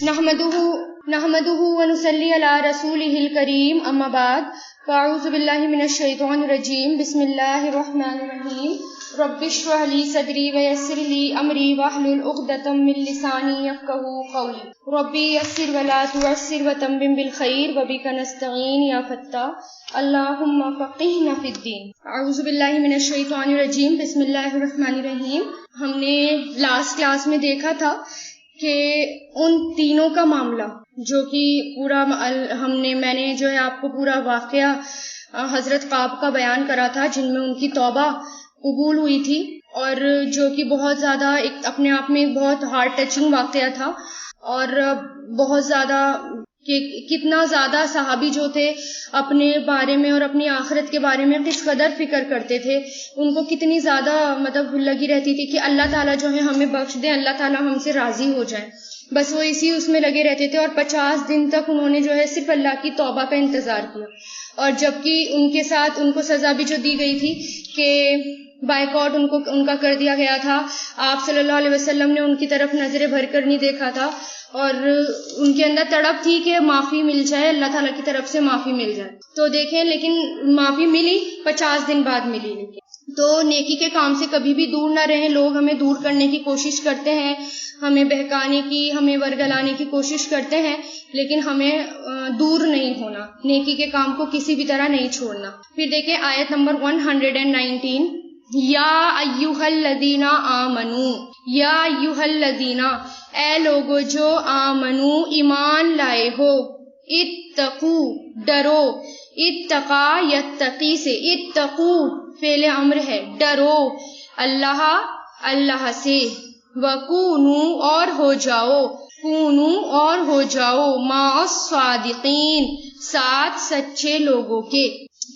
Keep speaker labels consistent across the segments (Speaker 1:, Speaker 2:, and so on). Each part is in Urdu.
Speaker 1: نحمده ونصلي على رسوله الكريم اما بعد فاعوذ باللہ من الشیطان الرجیم بسم اللہ الرحمن الرحیم رب اشرح لي صدری ویسر لي امری واحلل عقدۃ من لسانی یفقهوا قولی ربی یسر ولا تعسر وتمم بالخیر وبک نستعین یا فتاح اللہم فقہنا فی الدین۔ اعوذ باللہ من الشیطان الرجیم بسم اللہ الرحمن الرحیم۔ ہم نے لاسٹ کلاس میں دیکھا تھا کہ ان تینوں کا معاملہ جو کہ پورا میں نے جو ہے آپ کو پورا واقعہ حضرت قعب کا بیان کرا تھا، جن میں ان کی توبہ قبول ہوئی تھی، اور جو کہ بہت زیادہ ایک اپنے آپ میں بہت ہارٹ ٹچنگ واقعہ تھا، اور بہت زیادہ کہ کتنا زیادہ صحابی جو تھے اپنے بارے میں اور اپنی آخرت کے بارے میں کس قدر فکر کرتے تھے، ان کو کتنی زیادہ لگی رہتی تھی کہ اللہ تعالیٰ جو ہے ہمیں بخش دیں، اللہ تعالیٰ ہم سے راضی ہو جائے، بس وہ اسی اس میں لگے رہتے تھے۔ اور 50 دن تک انہوں نے جو ہے صرف اللہ کی توبہ کا انتظار کیا، اور جبکہ ان کے ساتھ ان کو سزا بھی جو دی گئی تھی کہ بائیکاٹ ان کا کر دیا گیا تھا، آپ صلی اللہ علیہ وسلم نے ان کی طرف نظریں بھر کر نہیں دیکھا تھا، اور ان کے اندر تڑپ تھی کہ معافی مل جائے، اللہ تعالیٰ کی طرف سے معافی مل جائے۔ تو دیکھیں لیکن معافی ملی 50 دن بعد ملی۔ لیکن تو نیکی کے کام سے کبھی بھی دور نہ رہیں۔ لوگ ہمیں دور کرنے کی کوشش کرتے ہیں، ہمیں بہکانے کی، ہمیں ورگلانے کی کوشش کرتے ہیں، لیکن ہمیں دور نہیں ہونا، نیکی کے کام کو کسی بھی طرح نہیں چھوڑنا۔ پھر دیکھیں آیت نمبر 119، یا ایھا الذین آمنو، یا ایھا الذین، اے لوگو جو آمنو ایمان لائے ہو، اتقو ڈرو، اتقا یتقی سے، اتقو فعل امر ہے، ڈرو اللہ سے، وکونو اور ہو جاؤ، کونو اور ہو جاؤ، مع الصادقین ساتھ سچے لوگوں کے۔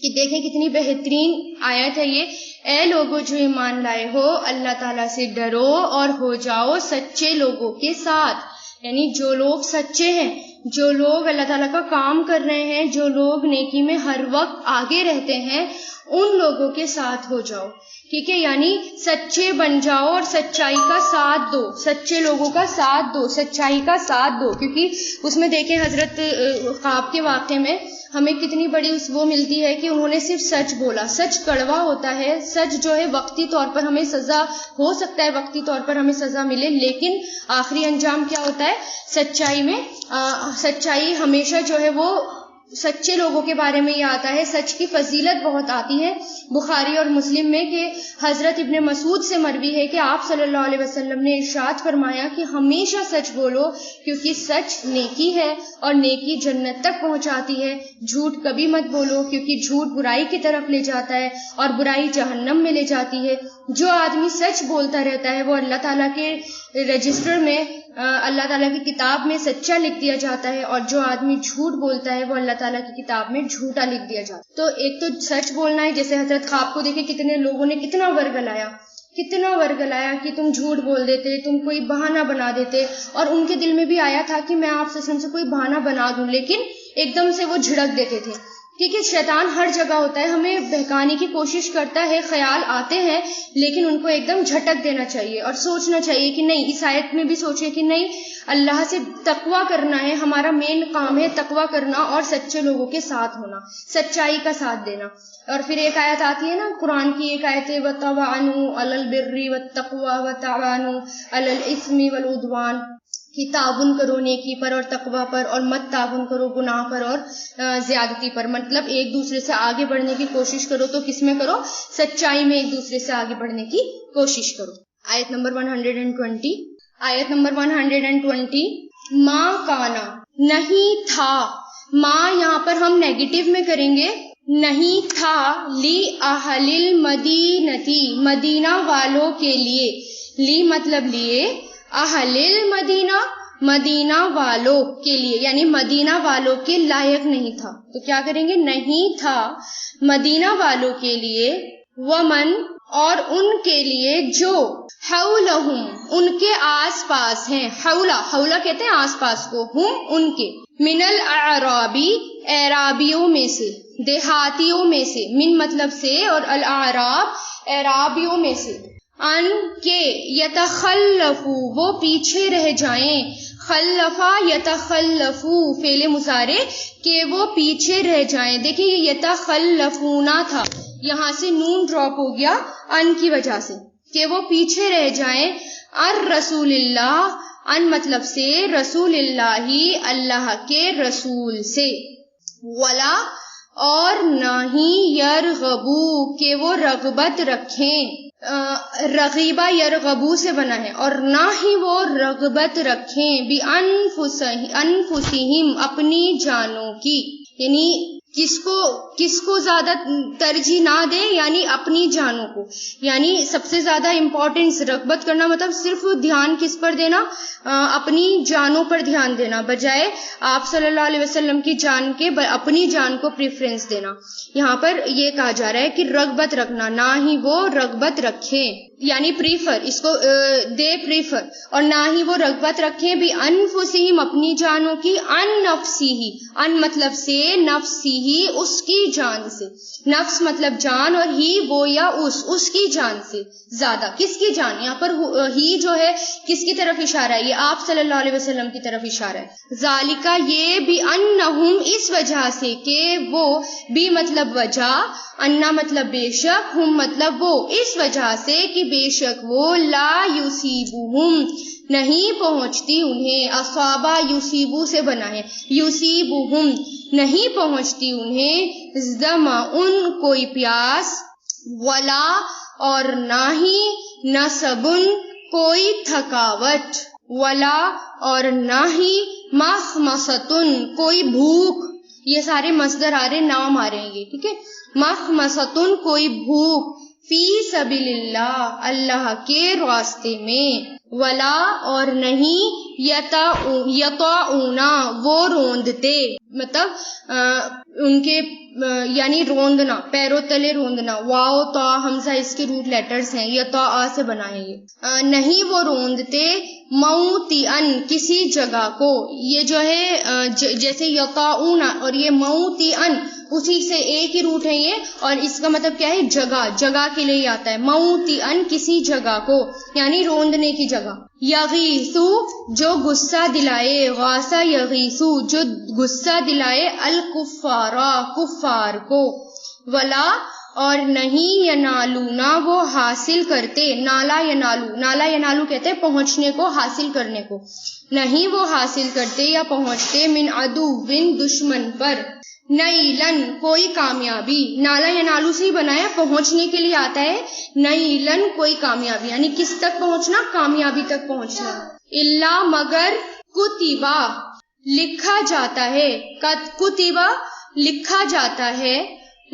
Speaker 1: کہ دیکھیں کتنی بہترین آیت ہے یہ، اے لوگو جو ایمان لائے ہو اللہ تعالیٰ سے ڈرو اور ہو جاؤ سچے لوگوں کے ساتھ، یعنی جو لوگ سچے ہیں، جو لوگ اللہ تعالیٰ کا کام کر رہے ہیں، جو لوگ نیکی میں ہر وقت آگے رہتے ہیں، ان لوگوں کے ساتھ ہو جاؤ، ٹھیک ہے؟ یعنی سچے بن جاؤ اور سچائی کا ساتھ دو، سچے لوگوں کا ساتھ دو، سچائی کا ساتھ دو۔ کیونکہ اس میں دیکھیں حضرت قعب کے واقعے میں ہمیں کتنی بڑی وہ ملتی ہے کہ انہوں نے صرف سچ بولا۔ سچ کڑوا ہوتا ہے، سچ جو ہے وقتی طور پر ہمیں سزا ہو سکتا ہے، وقتی طور پر ہمیں سزا ملے، لیکن آخری انجام کیا ہوتا ہے؟ سچائی میں سچائی ہمیشہ جو ہے وہ سچے لوگوں کے بارے میں یہ آتا ہے، سچ کی فضیلت بہت آتی ہے۔ بخاری اور مسلم میں کہ حضرت ابن مسعود سے مروی ہے کہ آپ صلی اللہ علیہ وسلم نے ارشاد فرمایا کہ ہمیشہ سچ بولو، کیونکہ سچ نیکی ہے اور نیکی جنت تک پہنچاتی ہے۔ جھوٹ کبھی مت بولو، کیونکہ جھوٹ برائی کی طرف لے جاتا ہے اور برائی جہنم میں لے جاتی ہے۔ جو آدمی سچ بولتا رہتا ہے وہ اللہ تعالیٰ کے رجسٹر میں، اللہ تعالیٰ کی کتاب میں سچا لکھ دیا جاتا ہے، اور جو آدمی جھوٹ بولتا ہے وہ اللہ تعالیٰ کی کتاب میں جھوٹا لکھ دیا جاتا ہے۔ تو ایک تو سچ بولنا ہے، جیسے حضرت قعب کو دیکھیں کتنے لوگوں نے کتنا ورگلایا کہ تم جھوٹ بول دیتے، تم کوئی بہانہ بنا دیتے، اور ان کے دل میں بھی آیا تھا کہ میں آپ سے کوئی بہانہ بنا دوں، لیکن ایک دم سے وہ جھڑک دیتے تھے۔ ٹھیک ہے، شیطان ہر جگہ ہوتا ہے، ہمیں بہکانے کی کوشش کرتا ہے، خیال آتے ہیں، لیکن ان کو ایک دم جھٹک دینا چاہیے اور سوچنا چاہیے کہ نہیں، اس آیت میں بھی سوچے کہ نہیں، اللہ سے تقویٰ کرنا ہے، ہمارا مین کام ہے تقویٰ کرنا اور سچے لوگوں کے ساتھ ہونا، سچائی کا ساتھ دینا۔ اور پھر ایک آیت آتی ہے نا قرآن کی، ایک آیت ہے وَتَعَاوَنُوا عَلَى الْبِرِّ وَالتَّقْوَىٰ وَتَعَاوَنُوا عَلَى الْإِثْمِ وَالْعُدْوَانِ، کہ تعاون کرو نیکی پر اور تقویٰ پر، اور مت تعاون کرو گناہ پر اور زیادتی پر۔ مطلب ایک دوسرے سے آگے بڑھنے کی کوشش کرو تو کس میں کرو؟ سچائی میں ایک دوسرے سے آگے بڑھنے کی کوشش کرو۔ آیت نمبر 120، ما کانا، نہیں تھا، ما یہاں پر ہم نیگیٹو میں کریں گے، نہیں تھا، لی اہل المدینتی، مدینہ والوں کے لیے، لی مطلب لیے، اہل المدینہ مدینہ والوں کے لیے، یعنی مدینہ والوں کے لائق نہیں تھا، تو کیا کریں گے؟ نہیں تھا مدینہ والوں کے لیے، ومن اور ان کے لیے جو حولہم ان کے آس پاس ہیں، حولہ کہتے ہیں آس پاس کو، ہم ان کے، من الاعرابی اعرابیوں میں سے، دیہاتیوں میں سے، من مطلب سے اور الاعراب اعرابیوں میں سے، ان کے یتخلفو وہ پیچھے رہ جائیں، خلفا یتخلفو فعل مضارع کہ وہ پیچھے رہ جائیں. دیکھیں یہ یتخلفونا تھا, یہاں سے نون ڈراپ ہو گیا ان کی وجہ سے, کہ وہ پیچھے رہ جائیں. الرسول اللہ, ان مطلب سے رسول اللہ, اللہ کے رسول سے. ولا اور نہ ہی یرغبو کہ وہ رغبت رکھیں, رغیبہ یرغبو سے بنا ہے, اور نہ ہی وہ رغبت رکھیں بِأَنفُسِهِمْ اپنی جانوں کی, یعنی کس کو زیادہ ترجیح نہ دیں, یعنی اپنی جانوں کو. یعنی سب سے زیادہ امپورٹنس رغبت کرنا مطلب صرف دھیان کس پر دینا, اپنی جانوں پر دھیان دینا, بجائے آپ صلی اللہ علیہ وسلم کی جان کے اپنی جان کو پریفرنس دینا. یہاں پر یہ کہا جا رہا ہے کہ رغبت رکھنا, نہ ہی وہ رغبت رکھیں, یعنی پریفر, اس کو دے پریفر, اور نہ ہی وہ رغبت رکھیں بھی انفسہم اپنی جانوں کی, ان نفسی, ان مطلب سے نفسی اس کی جان سے, نفس مطلب جان, اور ہی وہ یا اس کی جان سے زیادہ. کس کی جان؟ یہاں پر ہی جو ہے کس کی طرف اشارہ ہے؟ یہ آپ صلی اللہ علیہ وسلم کی طرف اشارہ ہے. ذالکا یہ بھی انہم اس وجہ سے کہ وہ, بھی مطلب وجہ, انا مطلب بے شک, ہم مطلب وہ, اس وجہ سے کہ بے شک وہ, لا یصیبہم نہیں پہنچتی انہیں, اصابہ یصیبو سے بنا ہے, یصیبہم نہیں پہنچتی انہیں, ظمأن کوئی پیاس, ولا اور نہ ہی نصبن کوئی تھکاوٹ, ولا اور نہ ہی مخمصتن کوئی بھوک. یہ سارے مصدر آ رہے, نام آ رہے ہیں یہ, ٹھیک ہے. مخمصتن کوئی بھوک, فی سبیل اللہ اللہ کے راستے میں, ولا اور نہیں یطاؤنا وہ روندتے, مطلب ان کے یعنی روندنا, پیروں تلے روندنا. واو تا حمزہ اس کے روٹ لیٹرز ہیں, یطاء سے بنائیں یہ. نہیں وہ روندتے موطئن کسی جگہ کو, یہ جو ہے جیسے یطاؤنا اور یہ موطئن اسی سے ایک ہی روٹ ہے یہ, اور اس کا مطلب کیا ہے؟ جگہ, جگہ کے لیے آتا ہے. موطئن کسی جگہ کو, یعنی روندنے کی جگہ. یغیثو جو غصہ دلائے, غاثہ یغیثو جو غصہ دلائے, الکفارا کفار کو. ولا اور نہیں ینالونا وہ حاصل کرتے, نالا ینالو, نالا ینالو کہتے ہیں پہنچنے کو, حاصل کرنے کو. نہیں وہ حاصل کرتے یا پہنچتے من عدوٍ دشمن پر, نیلن کوئی کامیابی, نالا ینالو سے ہی بنایا, پہنچنے کے لیے آتا ہے. نیلن کوئی کامیابی, یعنی کس تک پہنچنا؟ کامیابی تک پہنچنا. الا مگر کتبہ لکھا جاتا ہے, کتبہ لکھا جاتا ہے,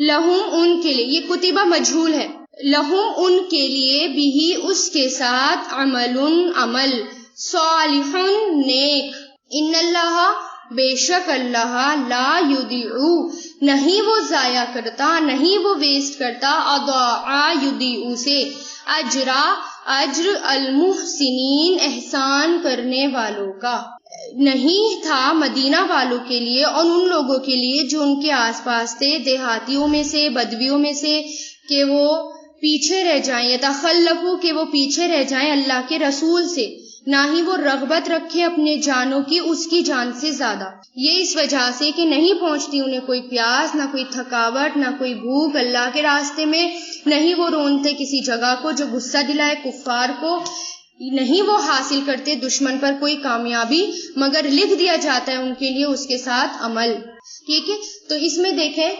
Speaker 1: لہم ان کے لیے, یہ کتبہ مجہول ہے, لہم ان کے لیے, بھی اس کے ساتھ, عمل عمل, صالح نیک, ان اللہ بے شک اللہ, لا یضیع نہیں وہ ضائع کرتا, نہیں وہ ویسٹ کرتا, اضاع یضیع سے, اجرا اجر, المحسنین احسان کرنے والوں کا. نہیں تھا مدینہ والوں کے لیے اور ان لوگوں کے لیے جو ان کے آس پاس تھے, دیہاتیوں میں سے, بدویوں میں سے, کہ وہ پیچھے رہ جائیں, یتخلفو کہ وہ پیچھے رہ جائیں اللہ کے رسول سے, نہ ہی وہ رغبت رکھے اپنے جانوں کی اس کی جان سے زیادہ. یہ اس وجہ سے کہ نہیں پہنچتی انہیں کوئی پیاس, نہ کوئی تھکاوٹ, نہ کوئی بھوک اللہ کے راستے میں, نہیں وہ روندتے کسی جگہ کو جو غصہ دلائے کفار کو, نہیں وہ حاصل کرتے دشمن پر کوئی کامیابی, مگر لکھ دیا جاتا ہے ان کے لیے اس کے ساتھ عمل. ٹھیک ہے, تو اس میں دیکھیں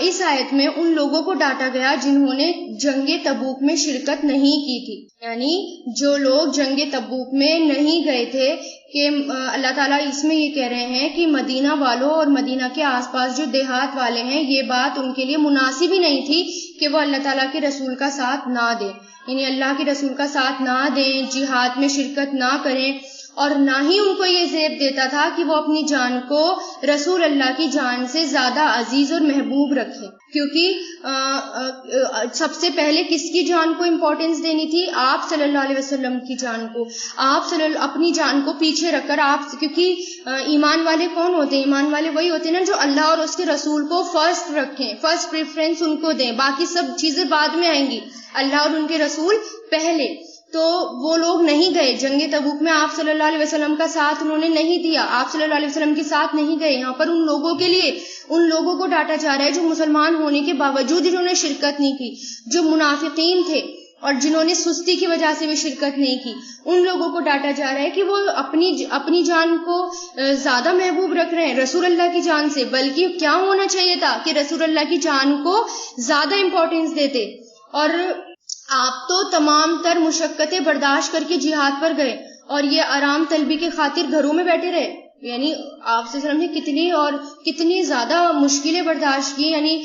Speaker 1: اس آیت میں ان لوگوں کو ڈانٹا گیا جنہوں نے جنگ تبوک میں شرکت نہیں کی تھی, یعنی جو لوگ جنگ تبوک میں نہیں گئے تھے, کہ اللہ تعالیٰ اس میں یہ کہہ رہے ہیں کہ مدینہ والوں اور مدینہ کے آس پاس جو دیہات والے ہیں, یہ بات ان کے لیے مناسب ہی نہیں تھی کہ وہ اللہ تعالیٰ کے رسول کا ساتھ نہ دیں, یعنی اللہ کے رسول کا ساتھ نہ دیں, جہاد میں شرکت نہ کریں, اور نہ ہی ان کو یہ زیب دیتا تھا کہ وہ اپنی جان کو رسول اللہ کی جان سے زیادہ عزیز اور محبوب رکھیں, کیونکہ سب سے پہلے کس کی جان کو امپورٹنس دینی تھی؟ آپ صلی اللہ علیہ وسلم کی جان کو. آپ اپنی جان کو پیچھے رکھ کر آپ, کیونکہ ایمان والے کون ہوتے ہیں؟ ایمان والے وہی ہوتے ہیں نا جو اللہ اور اس کے رسول کو فرسٹ رکھیں, فرسٹ پریفرنس ان کو دیں, باقی سب چیزیں بعد میں آئیں گی, اللہ اور ان کے رسول پہلے. تو وہ لوگ نہیں گئے جنگ تبوک میں، آپ صلی اللہ علیہ وسلم کا ساتھ انہوں نے نہیں دیا، آپ صلی اللہ علیہ وسلم کے ساتھ نہیں گئے. یہاں پر ان لوگوں کے لیے ان لوگوں کو ڈانٹا جا رہا ہے جو مسلمان ہونے کے باوجود انہوں نے شرکت نہیں کی، جو منافقین تھے اور جنہوں نے سستی کی وجہ سے بھی شرکت نہیں کی. ان لوگوں کو ڈانٹا جا رہا ہے کہ وہ اپنی جان کو زیادہ محبوب رکھ رہے ہیں رسول اللہ کی جان سے، بلکہ کیا ہونا چاہیے تھا کہ رسول اللہ کی جان کو زیادہ امپورٹنس دیتے. اور آپ تو تمام تر مشقتیں برداشت کر کے جہاد پر گئے اور یہ آرام طلبی کے خاطر گھروں میں بیٹھے رہے. یعنی آپ صلی اللہ علیہ وسلم نے کتنی زیادہ مشکلیں برداشت کی، یعنی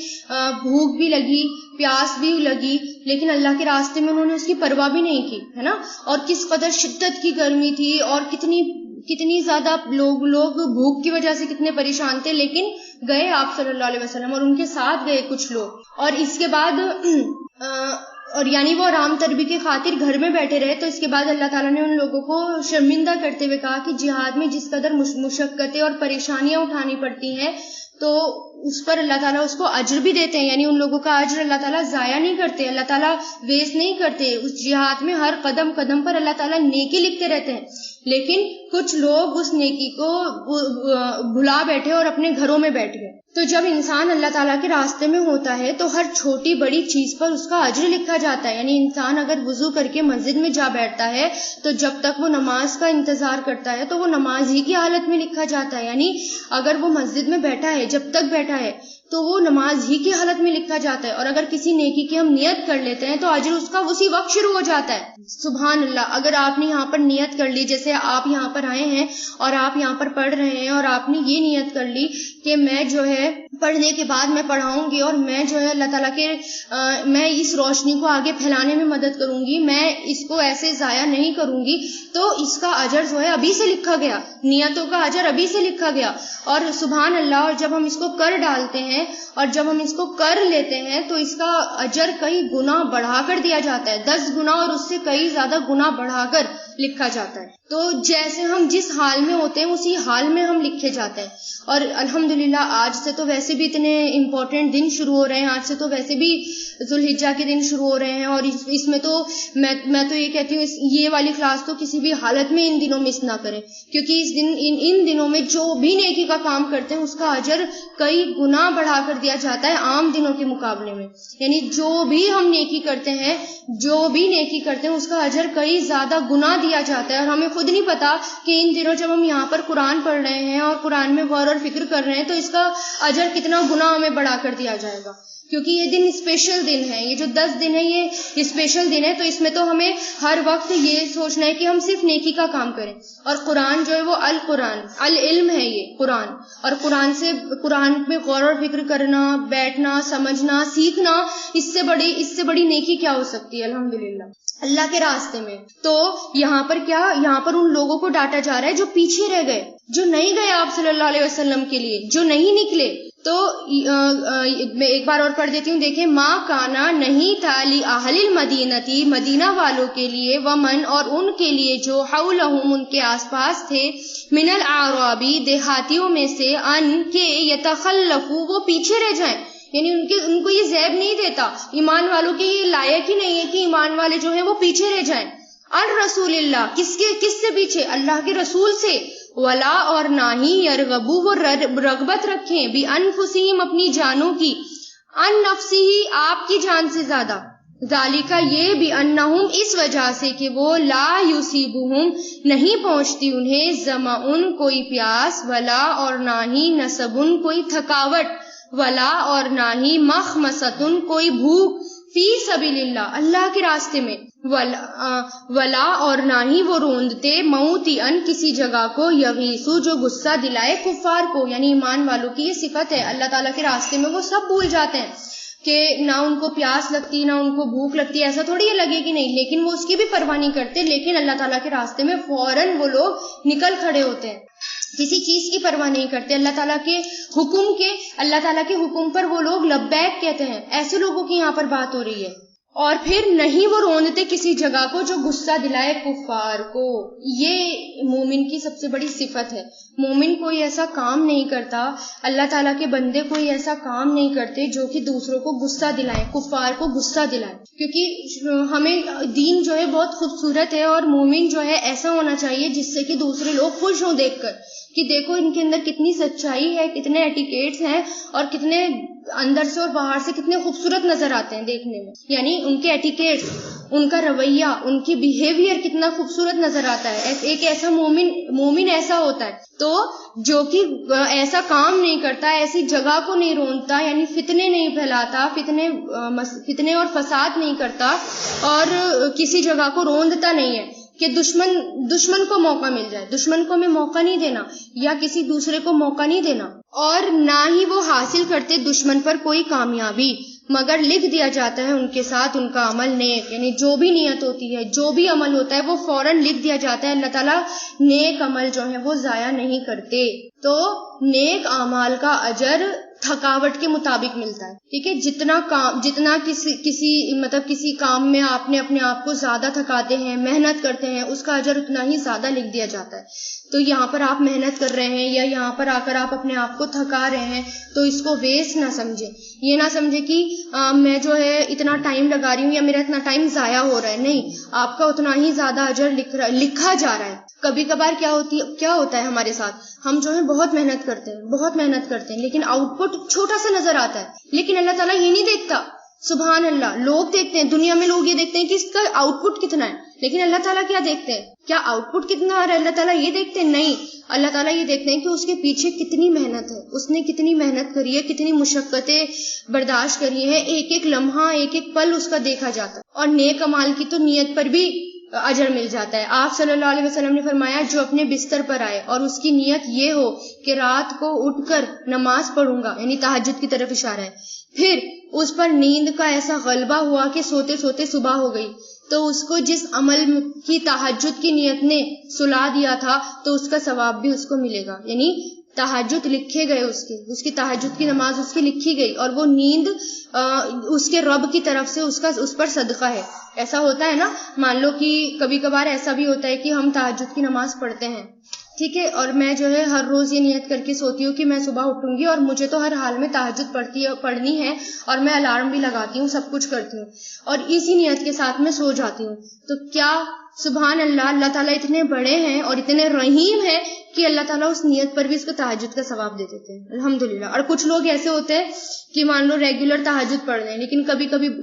Speaker 1: بھوک بھی لگی، پیاس بھی لگی، لیکن اللہ کے راستے میں انہوں نے اس کی پرواہ بھی نہیں کی، ہے نا. اور کس قدر شدت کی گرمی تھی اور کتنی زیادہ لوگ بھوک کی وجہ سے کتنے پریشان تھے، لیکن گئے آپ صلی اللہ علیہ وسلم اور ان کے ساتھ گئے کچھ لوگ. اور اس کے بعد اور یعنی وہ آرام طلبی کے خاطر گھر میں بیٹھے رہے. تو اس کے بعد اللہ تعالیٰ نے ان لوگوں کو شرمندہ کرتے ہوئے کہا کہ جہاد میں جس قدر مشقتیں اور پریشانیاں اٹھانی پڑتی ہیں تو اس پر اللہ تعالیٰ اس کو اجر بھی دیتے ہیں، یعنی ان لوگوں کا اجر اللہ تعالیٰ ضائع نہیں کرتے، اللہ تعالیٰ ویسٹ نہیں کرتے. اس جہاد میں ہر قدم قدم پر اللہ تعالیٰ نیکی لکھتے رہتے ہیں. لیکن کچھ لوگ اس نیکی کو بھلا بیٹھے اور اپنے گھروں میں بیٹھ گئے. تو جب انسان اللہ تعالیٰ کے راستے میں ہوتا ہے تو ہر چھوٹی بڑی چیز پر اس کا اجر لکھا جاتا ہے. یعنی انسان اگر وضو کر کے مسجد میں جا بیٹھتا ہے تو جب تک وہ نماز کا انتظار کرتا ہے تو وہ نماز ہی کی حالت میں لکھا جاتا ہے. یعنی اگر وہ مسجد میں بیٹھا ہے، جب تک بیٹھا ہے تو وہ نماز ہی کی حالت میں لکھا جاتا ہے. اور اگر کسی نیکی کی ہم نیت کر لیتے ہیں تو اجر اس کا اسی وقت شروع ہو جاتا ہے. سبحان اللہ. اگر آپ نے یہاں پر نیت کر لی، جیسے آپ یہاں پر آئے ہیں اور آپ یہاں پر پڑھ رہے ہیں اور آپ نے یہ نیت کر لی کہ میں جو ہے پڑھنے کے بعد میں پڑھاؤں گی اور میں جو ہے اللہ تعالیٰ کے میں اس روشنی کو آگے پھیلانے میں مدد کروں گی، میں اس کو ایسے ضائع نہیں کروں گی، تو اس کا اجر جو ہے ابھی سے لکھا گیا، نیتوں کا اجر ابھی سے لکھا گیا. اور سبحان اللہ. اور جب ہم اس کو کر ڈالتے ہیں اور جب ہم اس کو کر لیتے ہیں تو اس کا اجر کئی گنا بڑھا کر دیا جاتا ہے، 10 گنا اور اس سے کئی زیادہ گنا بڑھا کر لکھا جاتا ہے. تو جیسے ہم جس حال میں ہوتے ہیں اسی حال میں ہم لکھے جاتے ہیں. اور الحمدللہ آج سے تو ویسے بھی اتنے امپورٹنٹ دن شروع ہو رہے ہیں، آج سے تو ویسے بھی ذوالحجہ کے دن شروع ہو رہے ہیں. اور اس میں تو میں تو یہ کہتی ہوں یہ والی کلاس تو کسی بھی حالت میں ان دنوں مس نہ کریں، کیونکہ اس دن ان دنوں میں جو بھی نیکی کا کام کرتے ہیں اس کا اجر کئی گنا بڑھا کر دیا جاتا ہے عام دنوں کے مقابلے میں. یعنی جو بھی ہم نیکی کرتے ہیں اس کا اجر کئی زیادہ گنا دیا جاتا ہے. اور ہمیں خود نہیں پتا کہ ان دنوں جب ہم یہاں پر قرآن پڑھ رہے ہیں اور قرآن میں غور اور فکر کر رہے ہیں تو اس کا اجر کتنا گنا ہمیں بڑھا کر دیا جائے گا. کیونکہ یہ دن اسپیشل دن ہے، یہ جو 10 دن ہے یہ اسپیشل دن ہے. تو اس میں تو ہمیں ہر وقت یہ سوچنا ہے کہ ہم صرف نیکی کا کام کریں. اور قرآن جو ہے وہ القرآن العلم ہے، یہ قرآن. اور قرآن میں غور اور فکر کرنا، بیٹھنا، سمجھنا، سیکھنا، اس سے بڑی نیکی کیا ہو سکتی ہے الحمدللہ اللہ کے راستے میں. تو یہاں پر ان لوگوں کو ڈانٹا جا رہا ہے جو پیچھے رہ گئے، جو نہیں گئے آپ صلی اللہ علیہ وسلم کے لیے، جو نہیں نکلے. تو میں ایک بار اور پڑھ دیتی ہوں، دیکھیں. ما کانا نہیں تھا لأہل المدینتی، مدینہ والوں کے لیے، ومن اور ان کے لیے جو حولہم ان کے آس پاس تھے، من الاعرابی دیہاتیوں میں سے، ان کے یتخلفوا وہ پیچھے رہ جائیں. یعنی ان کو یہ زیب نہیں دیتا، ایمان والوں کے یہ لائق ہی نہیں ہے کہ ایمان والے جو ہیں وہ پیچھے رہ جائیں. الرسول اللہ، کس سے پیچھے؟ اللہ کے رسول سے. ولا اور نہ ہی یرغبو وہ رغبت رکھیں، بانفسہم اپنی جانوں کی، ان نفسہی آپ کی جان سے زیادہ. ذالک یہ بانہم اس وجہ سے کہ وہ لا یصیبہم نہیں پہنچتی انہیں ظمأن کوئی پیاس، ولا اور نہ ہی نصبن کوئی تھکاوٹ، ولا اور نہ ہی مخمصۃ کوئی بھوک، فی سبیل اللہ اللہ کے راستے میں، ولا اور نہ ہی وہ روندتے موتئن کسی جگہ کو، یغیثو جو غصہ دلائے کفار کو. یعنی ایمان والوں کی یہ صفت ہے، اللہ تعالیٰ کے راستے میں وہ سب بھول جاتے ہیں کہ نہ ان کو پیاس لگتی نہ ان کو بھوک لگتی. ایسا تھوڑی یہ لگے کہ نہیں، لیکن وہ اس کی بھی پرواہ نہیں کرتے. لیکن اللہ تعالیٰ کے راستے میں فوراً وہ لوگ نکل کھڑے ہوتے ہیں، کسی چیز کی پرواہ نہیں کرتے. اللہ تعالیٰ کے حکم پر وہ لوگ لبیک کہتے ہیں. ایسے لوگوں کی یہاں پر بات ہو رہی ہے. اور پھر نہیں وہ روندتے کسی جگہ کو جو غصہ دلائے کفار کو. یہ مومن کی سب سے بڑی صفت ہے. مومن کوئی ایسا کام نہیں کرتا، اللہ تعالیٰ کے بندے کوئی ایسا کام نہیں کرتے جو کہ دوسروں کو غصہ دلائیں، کفار کو غصہ دلائیں. کیونکہ ہمیں دین جو ہے بہت خوبصورت ہے، اور مومن جو ہے ایسا ہونا چاہیے جس سے کہ دوسرے لوگ خوش ہوں دیکھ کر کہ دیکھو ان کے اندر کتنی سچائی ہے، کتنے ایٹیکیٹس ہیں، اور کتنے اندر سے اور باہر سے کتنے خوبصورت نظر آتے ہیں دیکھنے میں. یعنی ان کے ایٹیکیٹس، ان کا رویہ، ان کی بیہیویئر کتنا خوبصورت نظر آتا ہے. ایک ایسا مومن ایسا ہوتا ہے تو جو کہ ایسا کام نہیں کرتا، ایسی جگہ کو نہیں رونتا، یعنی فتنے نہیں پھیلاتا، فتنے اور فساد نہیں کرتا، اور کسی جگہ کو روندتا نہیں ہے کہ دشمن کو موقع مل جائے. دشمن کو ہمیں موقع نہیں دینا، یا کسی دوسرے کو موقع نہیں دینا. اور نہ ہی وہ حاصل کرتے دشمن پر کوئی کامیابی، مگر لکھ دیا جاتا ہے ان کے ساتھ ان کا عمل نیک. یعنی جو بھی نیت ہوتی ہے، جو بھی عمل ہوتا ہے، وہ فوراً لکھ دیا جاتا ہے. اللہ تعالیٰ نیک عمل جو ہے وہ ضائع نہیں کرتے. تو نیک اعمال کا اجر تھکاوٹ کے مطابق ملتا ہے. ٹھیک ہے، جتنا کسی کام میں آپ نے اپنے آپ کو زیادہ تھکاتے ہیں، محنت کرتے ہیں، اس کا اجر اتنا ہی زیادہ لکھ دیا جاتا ہے. تو یہاں پر آپ محنت کر رہے ہیں، یا یہاں پر آ کر آپ اپنے آپ کو تھکا رہے ہیں، تو اس کو ویسٹ نہ سمجھیں. یہ نہ سمجھے کہ میں جو ہے اتنا ٹائم لگا رہی ہوں یا میرا اتنا ٹائم ضائع ہو رہا ہے. نہیں، آپ کا اتنا ہی زیادہ اجر لکھا جا رہا ہے. کبھی کبھار کیا ہوتا ہے ہمارے ساتھ، ہم جو ہے بہت محنت کرتے ہیں لیکن آؤٹ پٹ چھوٹا سا نظر آتا ہے. لیکن اللہ تعالیٰ یہ نہیں دیکھتا. سبحان اللہ، لوگ دیکھتے ہیں، دنیا میں لوگ یہ دیکھتے ہیں کہ اس کا آؤٹ پٹ کتنا ہے، لیکن اللہ تعالیٰ کیا دیکھتے ہیں؟ کیا آؤٹ پٹ کتنا آ رہا ہے؟ اللہ تعالیٰ یہ دیکھتے ہیں؟ نہیں، اللہ تعالیٰ یہ دیکھتے ہیں کہ اس کے پیچھے کتنی محنت ہے، اس نے کتنی محنت کری ہے، کتنی مشقتیں برداشت کری ہیں. ایک ایک لمحہ، ایک ایک پل اس کا دیکھا جاتا ہے. اور نیک اعمال کی تو نیت پر بھی اجر مل جاتا ہے. آپ صلی اللہ علیہ وسلم نے فرمایا، جو اپنے بستر پر آئے اور اس کی نیت یہ ہو کہ رات کو اٹھ کر نماز پڑھوں گا، یعنی تہجد کی طرف اشارہ ہے، پھر اس پر نیند کا ایسا غلبہ ہوا کہ سوتے سوتے صبح ہو گئی، تو اس کو جس عمل کی تہجد کی نیت نے سلا دیا تھا تو اس کا ثواب بھی اس کو ملے گا. یعنی تہجد لکھے گئے، اس کی تہجد کی نماز اس کی لکھی گئی، اور وہ نیند اس کے رب کی طرف سے اس پر صدقہ ہے. ایسا ہوتا ہے نا، مان لو کہ کبھی کبھار ایسا بھی ہوتا ہے کہ ہم تہجد کی نماز پڑھتے ہیں، ٹھیک ہے، اور میں جو ہے ہر روز یہ نیت کر کے سوتی ہوں کہ میں صبح اٹھوں گی اور مجھے تو ہر حال میں تہجد پڑھنی ہے، اور میں الارم بھی لگاتی ہوں، سب کچھ کرتی ہوں، اور اسی نیت کے ساتھ میں سو جاتی ہوں. تو کیا سبحان اللہ، اللہ تعالیٰ اتنے بڑے ہیں اور اتنے رحیم ہیں کہ اللہ تعالیٰ اس نیت پر بھی اس کو تہجد کا ثواب دے دیتے ہیں، الحمدللہ. اور کچھ لوگ ایسے ہوتے ہیں کہ مان لو ریگولر تہجد پڑھ رہے ہیں، لیکن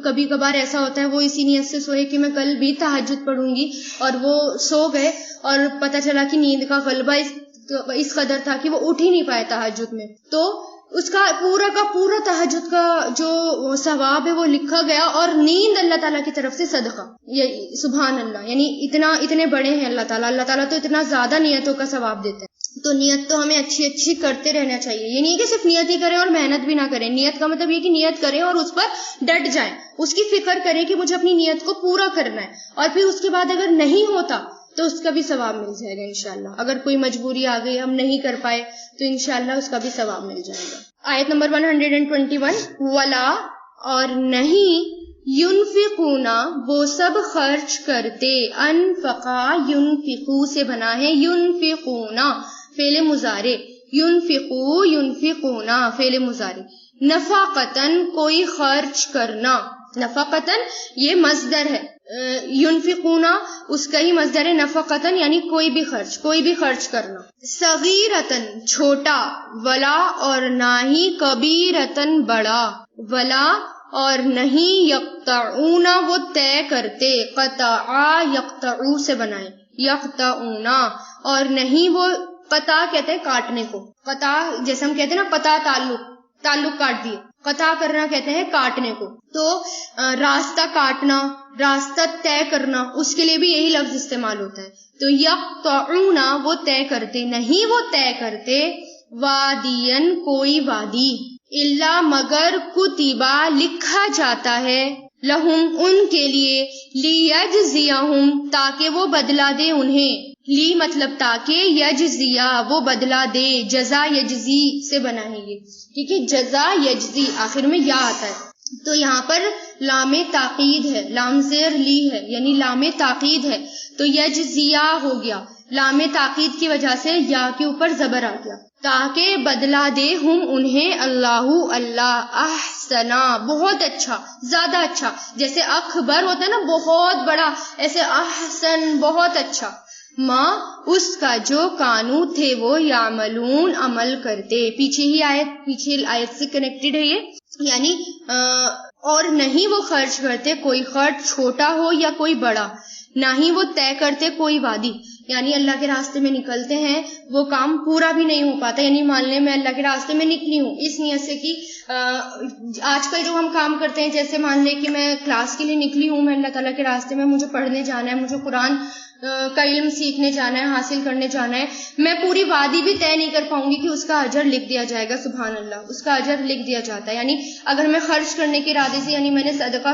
Speaker 1: کبھی کبھار ایسا ہوتا ہے وہ اسی نیت سے سوئے کہ میں کل بھی تہجد پڑھوں گی، اور وہ سو گئے اور پتہ چلا کہ نیند کا غلبہ اس قدر تھا کہ وہ اٹھ ہی نہیں پائے تہجد میں، تو اس کا پورا تہجد کا جو ثواب ہے وہ لکھا گیا، اور نیند اللہ تعالیٰ کی طرف سے صدقہ. سبحان اللہ، یعنی اتنے بڑے ہیں اللہ تعالیٰ تو اتنا زیادہ نیتوں کا ثواب دیتے ہیں. تو نیت تو ہمیں اچھی کرتے رہنا چاہیے. یہ نہیں کہ صرف نیت ہی کریں اور محنت بھی نہ کریں. نیت کا مطلب یہ کہ نیت کریں اور اس پر ڈٹ جائیں، اس کی فکر کریں کہ مجھے اپنی نیت کو پورا کرنا ہے، اور پھر اس کے بعد اگر نہیں ہوتا تو اس کا بھی ثواب مل جائے گا انشاءاللہ. اگر کوئی مجبوری آ گئی، ہم نہیں کر پائے، تو انشاءاللہ اس کا بھی ثواب مل جائے گا. آیت نمبر 121، ولا اور نہیں، ینفقونا وہ سب خرچ کرتے، انفقا ینفقو سے بنا ہے ینفقونا فعل مضارع، ینفقو ینفقونا فعل مضارع، نفقتن کوئی خرچ کرنا، نفقتن یہ مصدر ہے، ینفقونا اس کا ہی مصدر ہے نفقتن، یعنی کوئی بھی خرچ کرنا. صغیرتن چھوٹا، ولا اور نہ ہی، کبیرتن بڑا، ولا اور نہیں، یقطعونا وہ طے کرتے، قطعا یقطعو سے بنائیں، یقطعونا اور نہیں وہ، قطع کہتے ہیں کاٹنے کو، قطع جیسے ہم کہتے ہیں نا قطع تعلق کاٹ دیے، قطع کرنا کہتے ہیں کاٹنے کو. تو راستہ کاٹنا، راستہ طے کرنا، اس کے لیے بھی یہی لفظ استعمال ہوتا ہے. تو یقطعونا وہ طے کرتے، نہیں وہ طے کرتے، وادین کوئی وادی، الا مگر کتبا لکھا جاتا ہے، لہم ان کے لیے، لیجزیہم تاکہ وہ بدلہ دے انہیں، لی مطلب تاکہ، یجزیہ وہ بدلہ دے، جزا یجزی سے بنا ہے یہ، ٹھیک ہے، جزا یجزی آخر میں یا آتا ہے. تو یہاں پر لام تاقید ہے، لام زیر لی ہے، یعنی لام تاقید ہے، تو یجزیا ہو گیا، لام تاقید کی وجہ سے یا کے اوپر زبر آ گیا، تاکہ بدلہ دے ہم انہیں اللہ اللہ احسنا بہت اچھا، زیادہ اچھا، جیسے اکبر ہوتا ہے نا بہت بڑا، ایسے احسن بہت اچھا، ماں اس کا جو کانو تھے وہ یعملون عمل کرتے، پیچھے آیت سے کنیکٹڈ ہے یہ، یعنی اور نہیں وہ خرچ کرتے کوئی خرچ چھوٹا ہو یا کوئی بڑا، نہ ہی وہ طے کرتے کوئی وعدی، یعنی اللہ کے راستے میں نکلتے ہیں وہ کام پورا بھی نہیں ہو پاتا، یعنی مان لیں میں اللہ کے راستے میں نکلی ہوں اس نیت سے کہ آج کل جو ہم کام کرتے ہیں، جیسے مان لیں کہ میں کلاس کے لیے نکلی ہوں، میں اللہ تعالیٰ کے راستے میں، مجھے پڑھنے جانا ہے، مجھے قرآن کا علم سیکھنے جانا ہے، حاصل کرنے جانا ہے، میں پوری وادی بھی طے نہیں کر پاؤں گی کہ اس کا اجر لکھ دیا جائے گا، سبحان اللہ، اس کا اجر لکھ دیا جاتا ہے، یعنی اگر میں خرچ کرنے کے ارادے سے، یعنی میں نے صدقہ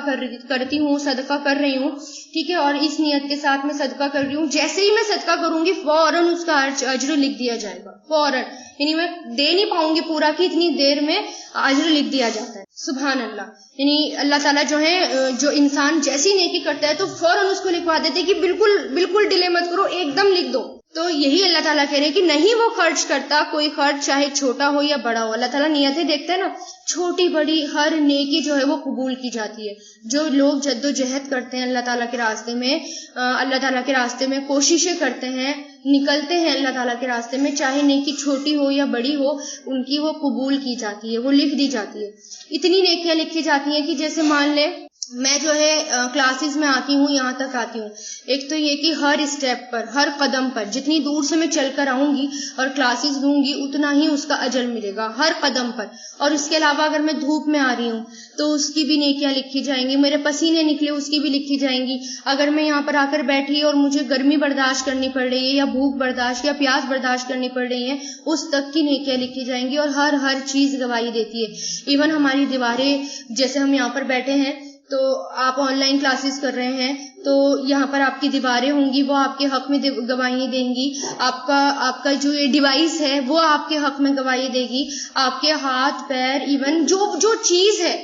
Speaker 1: کرتی ہوں، صدقہ کر رہی ہوں، ٹھیک ہے، اور اس نیت کے ساتھ میں صدقہ کر رہی ہوں، جیسے ہی میں صدقہ کروں گی فوراً اس کا اجر لکھ دیا جائے گا، فوراً، یعنی میں دے نہیں پاؤں گی پورا کہ اتنی دیر میں اجر لکھ دیا جاتا ہے، سبحان اللہ، یعنی اللہ تعالیٰ جو ہے، جو انسان جیسی نیکی کرتا ہے تو فوراً اس کو لکھوا دیتے کہ بالکل ڈیلے مت کرو، ایک دم لکھ دو، تو یہی اللہ تعالیٰ کہہ رہے ہیں کہ نہیں وہ خرچ کرتا کوئی خرچ چاہے چھوٹا ہو یا بڑا ہو، اللہ تعالیٰ نیتیں دیکھتے ہیں نا، چھوٹی بڑی ہر نیکی جو ہے وہ قبول کی جاتی ہے، جو لوگ جد و جہد کرتے ہیں اللہ تعالیٰ کے راستے میں، اللہ تعالیٰ کے راستے میں کوششیں کرتے ہیں، نکلتے ہیں اللہ تعالیٰ کے راستے میں، چاہے نیکی چھوٹی ہو یا بڑی ہو، ان کی وہ قبول کی جاتی ہے، وہ لکھ دی جاتی ہے، اتنی نیکیاں لکھی جاتی ہیں کہ جیسے مان لے میں جو ہے کلاسز میں آتی ہوں، یہاں تک آتی ہوں، ایک تو یہ کہ ہر اسٹیپ پر، ہر قدم پر، جتنی دور سے میں چل کر آؤں گی اور کلاسز دوں گی اتنا ہی اس کا اجر ملے گا ہر قدم پر، اور اس کے علاوہ اگر میں دھوپ میں آ رہی ہوں تو اس کی بھی نیکیاں لکھی جائیں گی، میرے پسینے نکلے اس کی بھی لکھی جائیں گی، اگر میں یہاں پر آ کر بیٹھی اور مجھے گرمی برداشت کرنی پڑ رہی ہے یا بھوک برداشت یا پیاس برداشت کرنی پڑ رہی ہے، اس تک کی نیکیاں لکھی جائیں گی، اور ہر چیز گواہی دیتی ہے، ایون ہماری دیواریں، جیسے ہم یہاں پر بیٹھے ہیں تو آپ آن لائن کلاسز کر رہے ہیں تو یہاں پر آپ کی دیواریں ہوں گی، وہ آپ کے حق میں گواہی دیں گی، آپ کا جو یہ ڈیوائس ہے وہ آپ کے حق میں گواہی دے گی، آپ کے ہاتھ پیر، ایون جو چیز ہے،